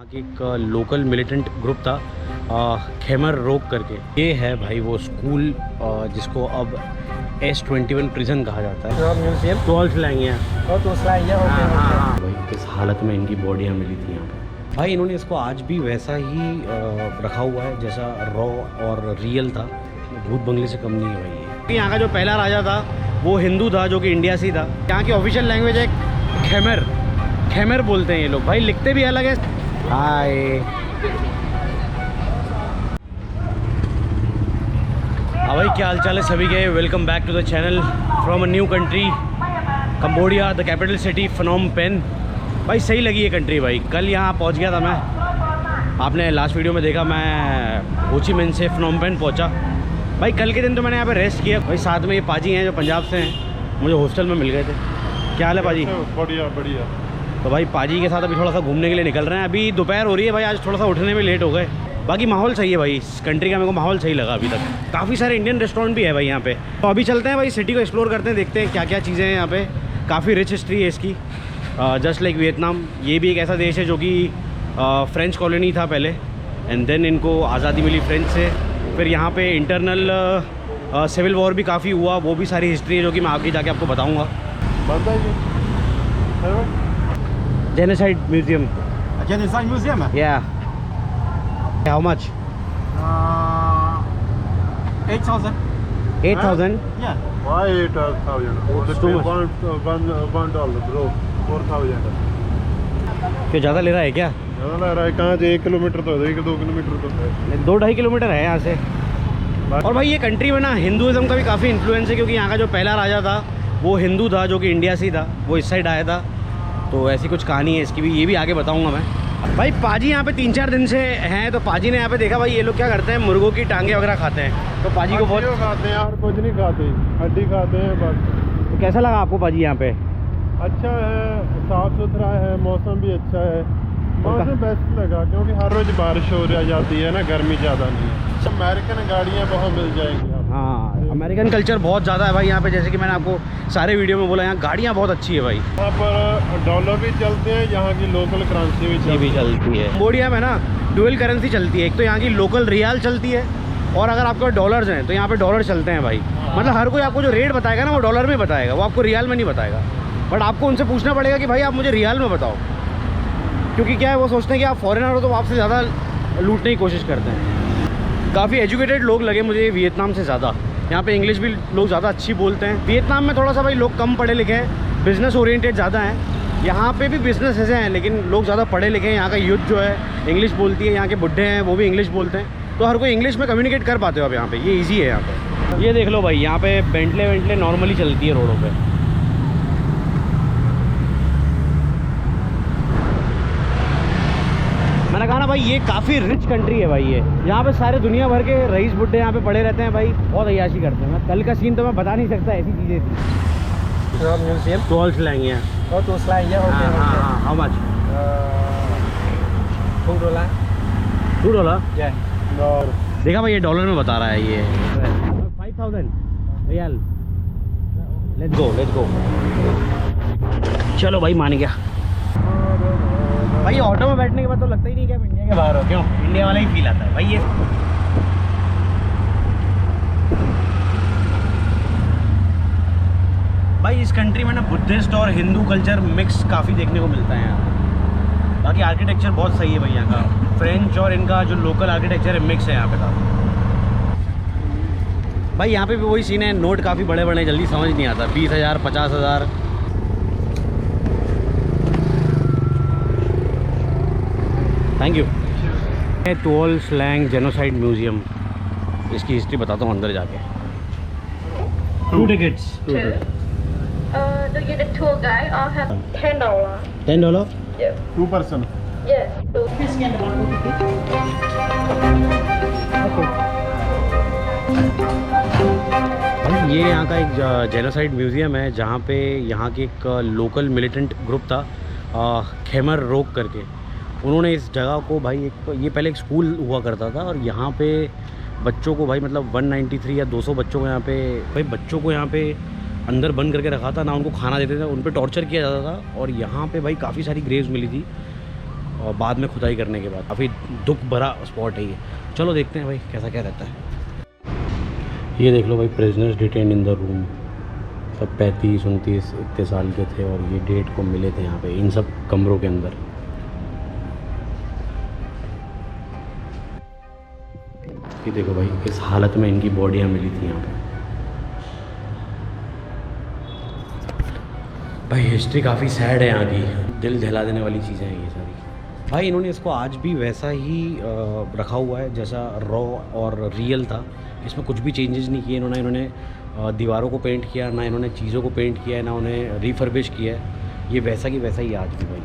यहाँ की एक लोकल मिलिटेंट ग्रुप था खेमर रोक करके। ये है भाई वो स्कूल जिसको अब S21 प्रिजन कहा जाता है। म्यूजियम टॉल स्लैंग है। हाँ। भाई किस हालत में इनकी बॉडियाँ मिली थी यहाँ पे। भाई इन्होंने इसको आज भी वैसा ही रखा हुआ है जैसा रॉ और रियल था। भूत बंगले से कम नहीं है भाई ये। यहाँ का जो पहला राजा था वो हिंदू था जो कि इंडिया से ही था। यहाँ की ऑफिशियल लैंग्वेज है खेमर बोलते हैं ये लोग। भाई लिखते भी अलग है। हाय हाँ भाई, क्या हाल चाल है सभी के। Welcome back to the channel from a new country Cambodia, the capital city Phnom Penh. भाई सही लगी ये कंट्री भाई। कल यहाँ पहुँच गया था मैं, आपने लास्ट वीडियो में देखा। मैं हो ची मिन्ह से फनोम पेन पहुँचा। भाई कल के दिन तो मैंने यहाँ पे रेस्ट किया। भाई साथ में ये पाजी हैं जो पंजाब से हैं, मुझे हॉस्टल में मिल गए थे। क्या हाल है पाजी? बढ़िया बढ़िया। तो भाई पाजी के साथ अभी थोड़ा सा घूमने के लिए निकल रहे हैं। अभी दोपहर हो रही है भाई, आज थोड़ा सा उठने में लेट हो गए। बाकी माहौल सही है भाई इस कंट्री का, मेरे को माहौल सही लगा अभी तक। काफ़ी सारे इंडियन रेस्टोरेंट भी है भाई यहाँ पे। तो अभी चलते हैं भाई, सिटी को एक्सप्लोर करते हैं, देखते हैं क्या क्या चीज़ें हैं यहाँ पे। काफ़ी रिच हिस्ट्री है इसकी, जस्ट लाइक वियतनाम। ये भी एक ऐसा देश है जो कि फ्रेंच कॉलोनी था पहले, एंड देन इनको आज़ादी मिली फ्रेंच से। फिर यहाँ पे इंटरनल सिविल वॉर भी काफ़ी हुआ, वो भी सारी हिस्ट्री है जो कि मैं आगे जाके आपको बताऊँगा। Genocide museum. Genocide Museum? Yeah. How much? 8,000. 8,000? Yeah. Why 8,000? It's too much. $1 bro, 4,000. क्यों ज़्यादा ले रहा है क्या? ज़्यादा लग रहा है। कहाँ से 1 किलोमीटर तो है, 2 किलोमीटर तो है। 2-2.5 किलोमीटर है यहाँ से। और भाई ये कंट्री में ना हिंदुज़म का भी काफ़ी इन्फ्लुएंस है, क्योंकि यहाँ का जो पहला राजा था वो हिंदू था जो कि इंडिया से ही था, वो इस साइड आया था। तो ऐसी कुछ कहानी है इसकी भी, ये भी आगे बताऊंगा मैं। भाई पाजी यहाँ पे 3-4 दिन से हैं, तो पाजी ने यहाँ पे देखा भाई ये लोग क्या करते हैं, मुर्गों की टांगे वगैरह खाते हैं। तो पाजी को बहुत खाते हैं और कुछ नहीं खाते, हड्डी खाते हैं बस। तो कैसा लगा आपको पाजी यहाँ पे? अच्छा है, साफ सुथरा है, मौसम भी अच्छा है। मौसम बेस्ट लगा क्योंकि हर रोज बारिश हो जाती है ना, गर्मी ज़्यादा नहीं है। अमेरिकन गाड़ियाँ बहुत मिल जाएंगी। हाँ, अमेरिकन कल्चर बहुत ज़्यादा है भाई यहाँ पे। जैसे कि मैंने आपको सारे वीडियो में बोला, यहाँ गाड़ियाँ बहुत अच्छी है भाई। यहाँ पर डॉलर भी चलते हैं, यहाँ की लोकल करेंसी भी चलती है। कंबोडिया में ना डुअल करेंसी चलती है। एक तो यहाँ की लोकल रियाल चलती है, और अगर आपके पास डॉलर्स हैं तो यहाँ पे डॉलर चलते हैं भाई। मतलब हर कोई आपको जो रेट बताएगा ना वो डॉलर में बताएगा, वो आपको रियाल में नहीं बताएगा। बट आपको उनसे पूछना पड़ेगा कि भाई आप मुझे रियाल में बताओ, क्योंकि क्या है, वो सोचते हैं कि आप फॉरेनर हो तो आपसे ज़्यादा लूटने की कोशिश करते हैं। काफ़ी एजुकेटेड लोग लगे मुझे वियतनाम से ज़्यादा। यहाँ पे इंग्लिश भी लोग ज़्यादा अच्छी बोलते हैं। वियतनाम में थोड़ा सा भाई लोग कम पढ़े लिखे हैं, बिज़नेस ओरिएंटेड ज़्यादा हैं। यहाँ पे भी बिज़नेस ऐसे हैं, लेकिन लोग ज़्यादा पढ़े लिखे हैं। यहाँ का यूथ जो है इंग्लिश बोलती है, यहाँ के बुढ़े हैं वो भी इंग्लिश बोलते हैं। तो हर कोई इंग्लिश में कम्युनिकेट कर पाते हो आप यहाँ पे, ये ईजी है यहाँ पे। ये देख लो भाई, यहाँ पे बेंटले नॉर्मली चलती है रोडों पर। मैंने कहा ना भाई, ये काफ़ी रिच कंट्री है भाई। ये यहाँ पे सारे दुनिया भर के रईस बुड्ढे यहाँ पे पड़े रहते हैं भाई, बहुत अय्याशी करते हैं। मैं कल का सीन तो मैं बता नहीं सकता, ऐसी चीज़ें थी। म्यूजियम टॉल स्लैंग है। तो स्लाइड है। हाँ, हाउ मच? $2? देखा भाई, ये डॉलर में बता रहा है। ये 5,000 रियाल। Let's go. चलो भाई, मान गया भाई। ऑटो में बैठने के बाद तो लगता ही नहीं कि आप इंडिया के बाहर हो। क्यों? इंडिया वाला ही फील आता है भाई। ये भाई इस कंट्री में ना बुद्धिस्ट और हिंदू कल्चर मिक्स काफ़ी देखने को मिलता है यहाँ। बाकी आर्किटेक्चर बहुत सही है भाई यहाँ का। फ्रेंच और इनका जो लोकल आर्किटेक्चर है मिक्स है यहाँ पे का। भाई यहाँ पे भी वही सीन है, नोट काफ़ी बड़े बड़े, जल्दी समझ नहीं आता। 20,000, 50,000। Thank you. Tuol Sleng genocide museum, इसकी हिस्ट्री बताता हूँ अंदर जाके। 2 tickets. Do you get a tour guide or have $10? $10? Yeah. 2 person. Yes. So ये यहाँ का एक जेनोसाइड म्यूज़ियम है, जहाँ पे यहाँ के एक लोकल मिलिटेंट ग्रुप था खेमर रोक करके। उन्होंने इस जगह को भाई, एक तो ये पहले एक स्कूल हुआ करता था, और यहाँ पे बच्चों को भाई मतलब 193 या 200 बच्चों को यहाँ पे भाई बच्चों को यहाँ पे अंदर बंद करके रखा था ना। उनको खाना देते थे, उन पे टॉर्चर किया जाता था। और यहाँ पे भाई काफ़ी सारी ग्रेव्स मिली थी। और बाद में खुदाई करने के बाद काफ़ी दुख भरा स्पॉट है ये। चलो देखते हैं भाई कैसा क्या रहता है। ये देख लो भाई, prisoners detain in the room, सब 35-29 इतने साल के थे और ये डेट को मिले थे यहाँ पे इन सब कमरों के अंदर। ये देखो भाई, इस हालत में इनकी बॉडियाँ मिली थी यहाँ पे। भाई हिस्ट्री काफ़ी सैड है यहाँ की, दिल दहला देने वाली चीज़ें हैं ये सारी। भाई इन्होंने इसको आज भी वैसा ही रखा हुआ है जैसा रॉ और रियल था, इसमें कुछ भी चेंजेस नहीं किए इन्होंने दीवारों को पेंट किया, ना इन्होंने चीज़ों को पेंट किया है, ना उन्हें रिफर्बिश किया है। ये वैसा की वैसा ही आज भी भाई।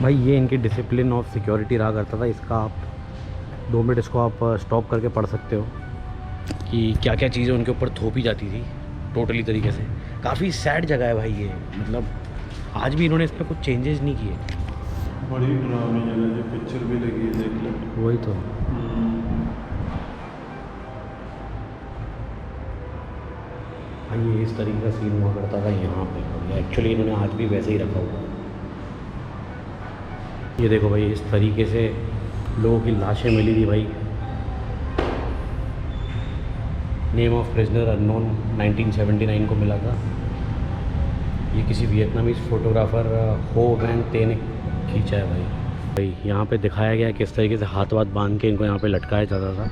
भाई ये इनकी डिसिप्लिन ऑफ सिक्योरिटी रहा करता था। इसका आप 2 मिनट इसको आप स्टॉप करके पढ़ सकते हो कि क्या क्या चीज़ें उनके ऊपर थोपी जाती थी टोटली तरीके से। काफ़ी सैड जगह है भाई ये, मतलब आज भी इन्होंने इसमें कुछ चेंजेस नहीं किए। बड़ी डरावनी जगह, जो पिक्चर भी लगी है देख लो। वही तो भाई ये इस तरीके का सीन हुआ करता था यहाँ पे, एक्चुअली इन्होंने आज भी वैसे ही रखा हुआ है। ये देखो भाई, इस तरीके से लोगों की लाशें मिली थी भाई। नेम ऑफ प्रिजनर अननोन 1979 को मिला था। ये किसी वियतनामीज फोटोग्राफर हो वैन ते ने खींचा है भाई। यहाँ पे दिखाया गया किस तरीके से हाथ वाथ बांध के इनको यहाँ पे लटकाया जाता था।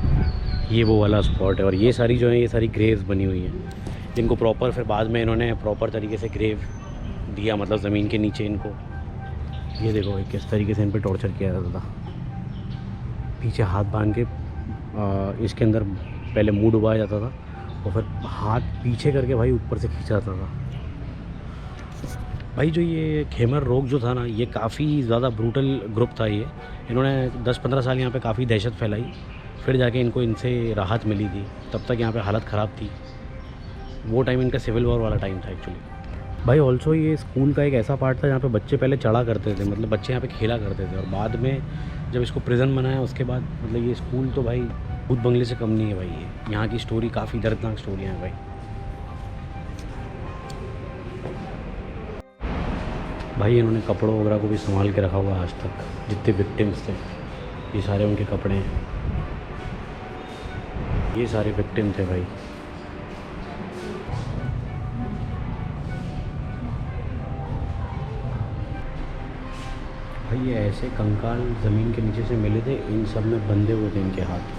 ये वो वाला स्पॉट है और ये सारी जो है ये सारी ग्रेव्स बनी हुई हैं जिनको प्रॉपर फिर बाद में इन्होंने प्रॉपर तरीके से ग्रेव दिया, मतलब ज़मीन के नीचे इनको। ये देखो भाई किस तरीके से इन पर टॉर्चर किया जाता था। पीछे हाथ बांध के इसके अंदर पहले मुंह डुबाया जाता था और फिर हाथ पीछे करके भाई ऊपर से खींचा जाता था। भाई जो ये खेमर रोग जो था ना, ये काफ़ी ज़्यादा ब्रूटल ग्रुप था ये। इन्होंने 10-15 साल यहाँ पे काफ़ी दहशत फैलाई, फिर जाके इनको इनसे राहत मिली थी। तब तक यहाँ पे हालत ख़राब थी। वो टाइम इनका सिविल वॉर वाला टाइम था एक्चुअली। भाई ऑल्सो ये स्कूल का एक ऐसा पार्ट था जहाँ पे बच्चे पहले चढ़ा करते थे, मतलब बच्चे यहाँ पे खेला करते थे, और बाद में जब इसको प्रिजन बनाया उसके बाद मतलब ये स्कूल तो भाई भूत बंगले से कम नहीं है भाई। ये यहाँ की स्टोरी काफ़ी दर्दनाक स्टोरियाँ हैं भाई। भाई इन्होंने कपड़ों वगैरह को भी संभाल के रखा हुआ है आज तक। जितने विक्टिम्स थे ये सारे उनके कपड़े हैं, ये सारे विक्टिम थे भाई। भाई ये ऐसे कंकाल ज़मीन के नीचे से मिले थे, इन सब में बंधे हुए थे इनके हाथ।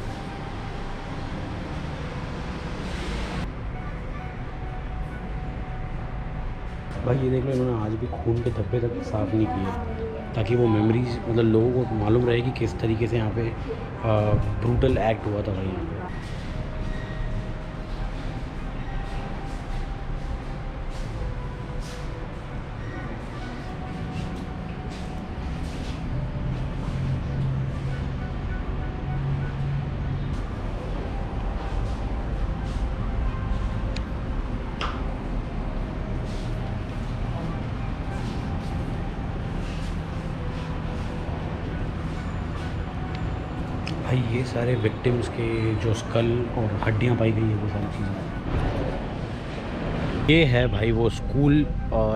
भाई ये देख लो, इन्होंने आज भी खून के धब्बे तक साफ़ नहीं किए ताकि वो मेमोरीज मतलब लोगों को मालूम रहे कि किस तरीके से यहाँ पे ब्रूटल एक्ट हुआ था भाई यहाँ पे। भाई ये सारे विक्टिम्स के जो स्कल और हड्डियां पाई गई है वो सारी चीज़ें। ये है भाई वो स्कूल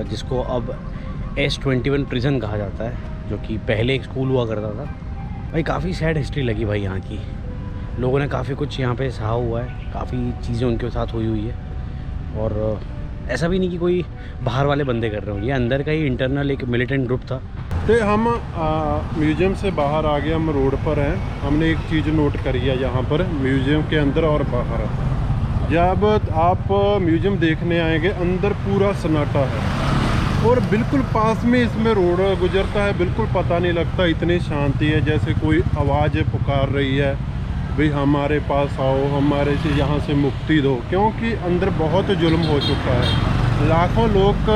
जिसको अब S21 प्रिजन कहा जाता है, जो कि पहले एक स्कूल हुआ करता था। भाई काफ़ी सैड हिस्ट्री लगी भाई यहाँ की। लोगों ने काफ़ी कुछ यहाँ पे सहा हुआ है, काफ़ी चीज़ें उनके साथ हुई है। और ऐसा भी नहीं कि कोई बाहर वाले बंदे कर रहे हो, ये अंदर का ही इंटरनल एक मिलिटेंट ग्रुप था। तो हम म्यूज़ियम से बाहर आ गए, हम रोड पर हैं। हमने एक चीज़ नोट करी है यहाँ पर म्यूज़ियम के अंदर और बाहर। जब आप म्यूज़ियम देखने आएंगे अंदर पूरा सन्नाटा है और बिल्कुल पास में इसमें रोड गुजरता है, बिल्कुल पता नहीं लगता, इतनी शांति है जैसे कोई आवाज़ पुकार रही है भाई हमारे पास आओ, हमारे से यहाँ से मुक्ति दो। क्योंकि अंदर बहुत जुल्म हो चुका है, लाखों लोग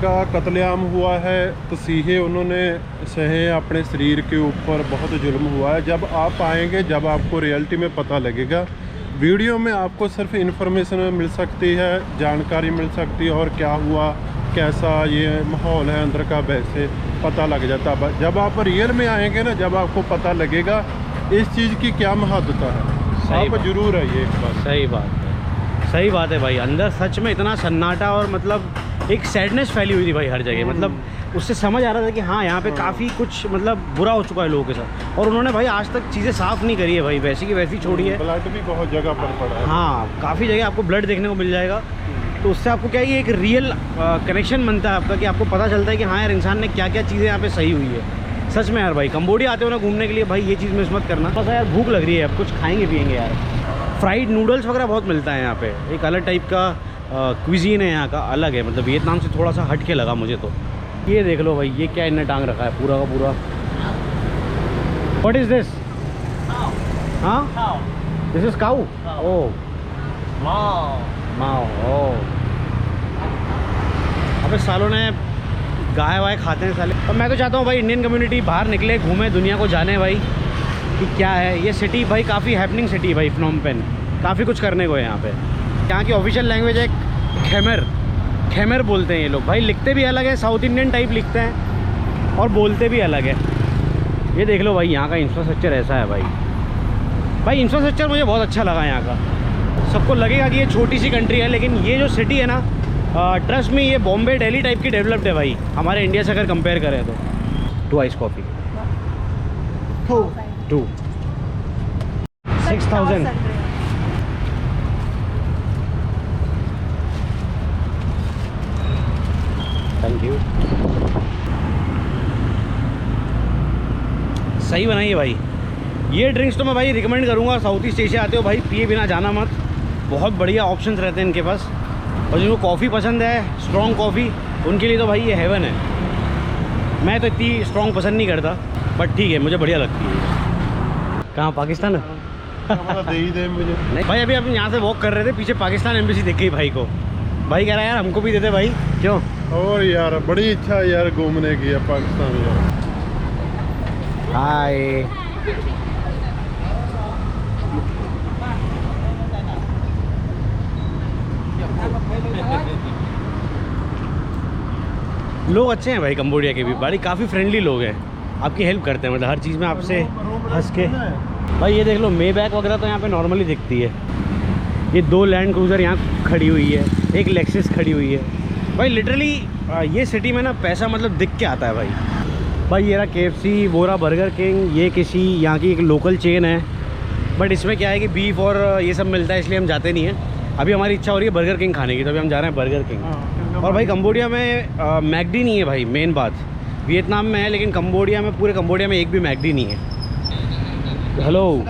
का कत्लेआम हुआ है, तसीहे उन्होंने सहे अपने शरीर के ऊपर, बहुत जुल्म हुआ है। जब आप आएंगे, जब आपको रियलिटी में पता लगेगा। वीडियो में आपको सिर्फ इन्फॉर्मेशन मिल सकती है, जानकारी मिल सकती है, और क्या हुआ, कैसा ये माहौल है अंदर का, वैसे पता लग जाता है। जब आप रियल में आएंगे ना, जब आपको पता लगेगा इस चीज़ की क्या महत्वता है। आप जरूर आइए एक बार। सही बात है भाई। अंदर सच में इतना सन्नाटा और मतलब एक सैडनेस फैली हुई थी भाई हर जगह। मतलब उससे समझ आ रहा था कि हाँ यहाँ पे काफ़ी कुछ मतलब बुरा हो चुका है लोगों के साथ, और उन्होंने भाई आज तक चीज़ें साफ़ नहीं करी है भाई, वैसी की वैसी छोड़ी है। ब्लड भी बहुत जगह पर पड़ा है। हाँ, काफ़ी जगह आपको ब्लड देखने को मिल जाएगा। तो उससे आपको क्या है, ये एक रियल कनेक्शन बनता है आपका, कि आपको पता चलता है कि हाँ यार इंसान ने क्या क्या चीज़ें यहाँ पे सही हुई है। सच में यार भाई, कंबोडिया आते हो ना घूमने के लिए भाई, ये चीज़ मिस मत करना। बस यार भूख लग रही है, अब कुछ खाएंगे पियेंगे यार। फ्राइड नूडल्स वगैरह बहुत मिलता है यहाँ पे, एक अलग टाइप का क्विजीन है यहाँ का, अलग है। मतलब वियतनाम से थोड़ा सा हट के लगा मुझे तो। ये देख लो भाई, ये क्या इन्हें टांग रखा है पूरा का पूरा। What is this? हाँ, दिस इज़ काऊ। ओह माओ। ओह, अबे सालों ने गाय वाय खाते हैं साले। और मैं तो चाहता हूँ भाई इंडियन कम्युनिटी बाहर निकले, घूमे, दुनिया को जाने भाई कि क्या है ये सिटी। भाई काफ़ी हैपनिंग सिटी है भाई फ्नोम पेन, काफ़ी कुछ करने को है यहाँ पे। यहाँ की ऑफिशियल लैंग्वेज है खेमर बोलते हैं ये लोग भाई। लिखते भी अलग है, साउथ इंडियन टाइप लिखते हैं और बोलते भी अलग है। ये देख लो भाई, यहाँ का इंफ्रास्ट्रक्चर ऐसा है भाई। इंफ्रास्ट्रक्चर मुझे बहुत अच्छा लगा यहाँ का। सबको लगेगा कि ये छोटी सी कंट्री है, लेकिन ये जो सिटी है ना, ट्रस्ट में ये बॉम्बे दिल्ली टाइप की डेवलप्ड है भाई, हमारे इंडिया से अगर कंपेयर करें तो। 2 आइस कॉफ़ी 2 6,000। Thank you. सही बनाइए भाई। ये ड्रिंक्स तो मैं भाई रिकमेंड करूँगा, साउथ ईस्ट एशिया आते हो भाई पिए बिना जाना मत। बहुत बढ़िया ऑप्शंस रहते हैं इनके पास। और जिनको कॉफ़ी पसंद है, स्ट्रॉन्ग कॉफ़ी, उनके लिए तो भाई ये हेवन है। मैं तो इतनी स्ट्रॉन्ग पसंद नहीं करता, बट ठीक है, मुझे बढ़िया लगती है। कहाँ, पाकिस्तान? दे ही दे मुझे। नहीं भाई, अभी हम यहाँ से वॉक कर रहे थे, पीछे पाकिस्तान एम्बेसी दिख गई भाई को। भाई कह रहा है यार हमको भी देते भाई। क्यों? और यार बड़ी इच्छा है यार घूमने की है पाकिस्तान यार। हाय। लोग अच्छे हैं भाई कंबोडिया के भी, बड़ी काफ़ी फ्रेंडली लोग हैं, आपकी हेल्प करते हैं, मतलब हर चीज़ में आपसे हंस के। भाई ये देख लो, मेबैक वगैरह तो यहाँ पे नॉर्मली दिखती है। ये 2 लैंड क्रूज़र यहाँ खड़ी हुई है, एक लेक्सस खड़ी हुई है भाई। लिटरली ये सिटी में ना पैसा मतलब दिख के आता है भाई। ये रहा KFC, वो रहा बर्गर किंग, ये किसी यहाँ की एक लोकल चेन है, बट इसमें क्या है कि बीफ और ये सब मिलता है, इसलिए हम जाते नहीं हैं। अभी हमारी इच्छा हो रही है बर्गर किंग खाने की, तो अभी हम जा रहे हैं बर्गर किंग। और भाई कंबोडिया में मैकडी नहीं है भाई, मेन बात। वियतनाम में है, लेकिन कंबोडिया में, पूरे कंबोडिया में एक भी मैकडी नहीं है। हेलो,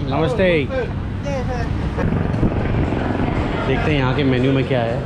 नमस्ते। देखते हैं यहाँ के मेन्यू में क्या है।